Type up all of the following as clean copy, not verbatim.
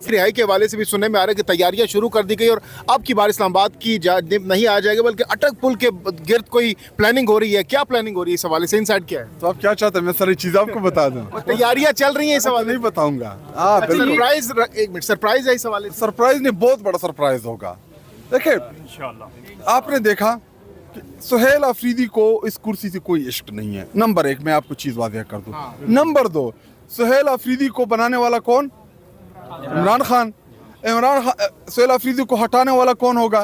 रिहाई के हवाले से भी सुनने में आ रहा है कि तैयारियां शुरू कर दी गई और अब की बार इस्लामाबाद की नहीं आ जाएगा बल्कि अटक पुल के गिर्द कोई प्लानिंग हो रही है। क्या प्लानिंग हो रही है इस हवाले से, इनसाइड क्या है? तो आप क्या चाहते हैं मैं सारी चीजें आपको बता दूं? तैयारियां चल रही हैं इस हवाले नहीं बताऊंगा। सरप्राइज, एक मिनट, सरप्राइज है इस हवाले से? सरप्राइज नहीं, बहुत बड़ा सरप्राइज होगा। देखिए आपने देखा कि सुहेल अफरीदी को इस कुर्सी से कोई इश्क नहीं है। नंबर एक, मैं आपको चीज वाज़ेह कर दूं। नंबर दो, सुहेल अफरीदी को बनाने वाला कौन? इमरान खान। सुहेल अफरीदी को हटाने वाला कौन होगा?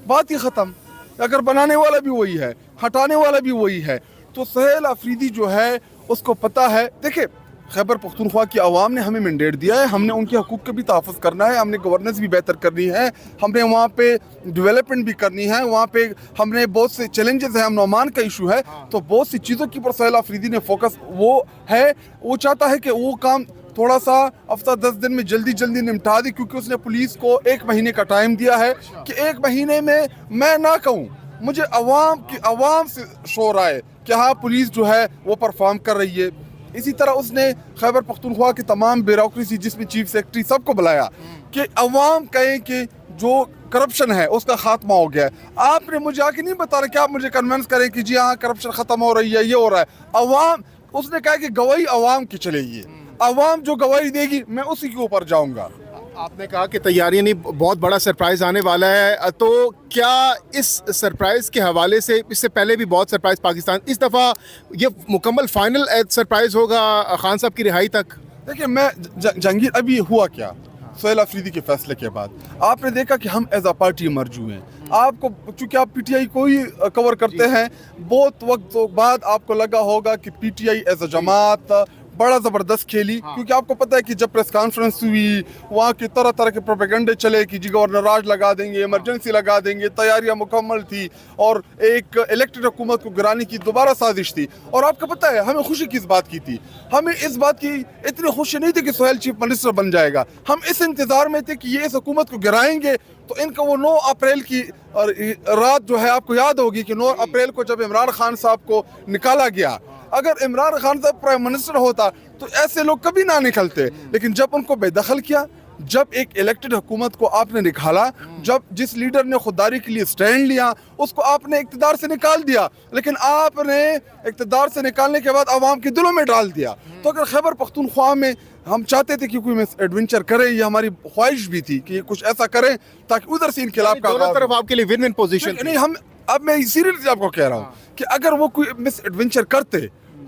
बात ही खत्म। अगर बनाने वाला भी वही है, हटाने वाला भी वही है, तो सुहेल अफरीदी जो है उसको पता है। देखिए खैबर पख्तूनख्वा की आवाम ने हमें मैंडेट दिया है, हमने उनके हकूक़ का भी तहफ़्फ़ुज़ करना है, हमने गवर्नेंस भी बेहतर करनी है, हमने वहाँ पे डेवलपमेंट भी करनी है, वहाँ पे हमने बहुत से चैलेंजेस हैं, हम नौमान का इशू है, तो बहुत सी चीज़ों के ऊपर सुहेल अफरीदी ने फोकस वो है। वो चाहता है कि वो काम थोड़ा सा हफ्ता 10 दिन में जल्दी निपटा दी, क्योंकि उसने पुलिस को 1 महीने का टाइम दिया है कि 1 महीने में मैं ना कहूँ, मुझे आवाम से शोर आए कि हाँ पुलिस जो है वो परफॉर्म कर रही है। इसी तरह उसने खैबर पख्तूनख्वा की तमाम ब्यूरोक्रेसी जिसमें चीफ सेक्रेटरी सबको बुलाया कि अवाम कहें कि जो करप्शन है उसका खात्मा हो गया है। आपने मुझे आके नहीं बता रहे कि आप मुझे कन्विंस करें कि जी हाँ करप्शन ख़त्म हो रही है, ये हो रहा है। अवाम, उसने कहा कि गवाही अवाम की चलेगी, अवाम जो गवाही देगी मैं उसी के ऊपर जाऊँगा। आपने कहा कि तैयारियां नहीं, बहुत बड़ा सरप्राइज आने वाला है, तो क्या इस सरप्राइज के हवाले से, इससे पहले भी बहुत सरप्राइज पाकिस्तान, इस दफ़ा ये मुकम्मल फाइनल सरप्राइज होगा खान साहब की रिहाई तक? देखिए मैं जहांगीर, अभी हुआ क्या सुहेल अफरीदी के फैसले के बाद आपने देखा कि हम एज अ पार्टी मरजू हैं। आपको चूँकि आप पीटीआई को ही कवर करते हैं, बहुत वक्त बाद आपको लगा होगा कि पीटीआई एज अ जमात बड़ा ज़बरदस्त खेली, क्योंकि आपको पता है कि जब प्रेस कॉन्फ्रेंस हुई वहाँ के तरह के प्रोपेगेंडे चले कि जी गवर्नर राज लगा देंगे, इमरजेंसी लगा देंगे, तैयारियां मुकम्मल थी और एक इलेक्टेड हुकूमत को गिराने की दोबारा साजिश थी। और आपको पता है हमें खुशी किस बात की थी? हमें इस बात की इतनी खुशी नहीं थी कि सुहेल चीफ मिनिस्टर बन जाएगा, हम इस इंतज़ार में थे कि ये इस हुकूमत को गिराएंगे तो इनका वो 9 अप्रैल की रात जो है, आपको याद होगी कि 9 अप्रैल को जब इमरान खान साहब को निकाला गया, अगर इमरान खान साहब प्राइम मिनिस्टर होता तो ऐसे लोग कभी ना निकलते। लेकिन जब उनको बेदखल किया, जब एक इलेक्टेड हुकूमत को आपने निकाला, जब जिस लीडर ने खुददारी के लिए स्टैंड लिया उसको आपने इक़्तिदार से निकाल दिया, लेकिन आपने इक़्तिदार से निकालने के बाद आवाम के दिलों में डाल दिया। तो अगर खैबर पख्तूनख्वा में हम चाहते थे कि कोई मिस एडवेंचर करे, ये हमारी ख्वाहिश भी थी कि कुछ ऐसा करें ताकि उधर से इनकलाब का दोनों तरफ आपके लिए विन विन पोजीशन नहीं। हम अब मैं सीरियसली आपको कह रहा हूँ कि अगर वो कोई मिस एडवेंचर करते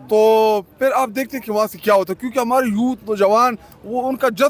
तो फिर आप देखते कि वहाँ से क्या होता, क्योंकि हमारे यूथ नौजवान वो उनका जज्बा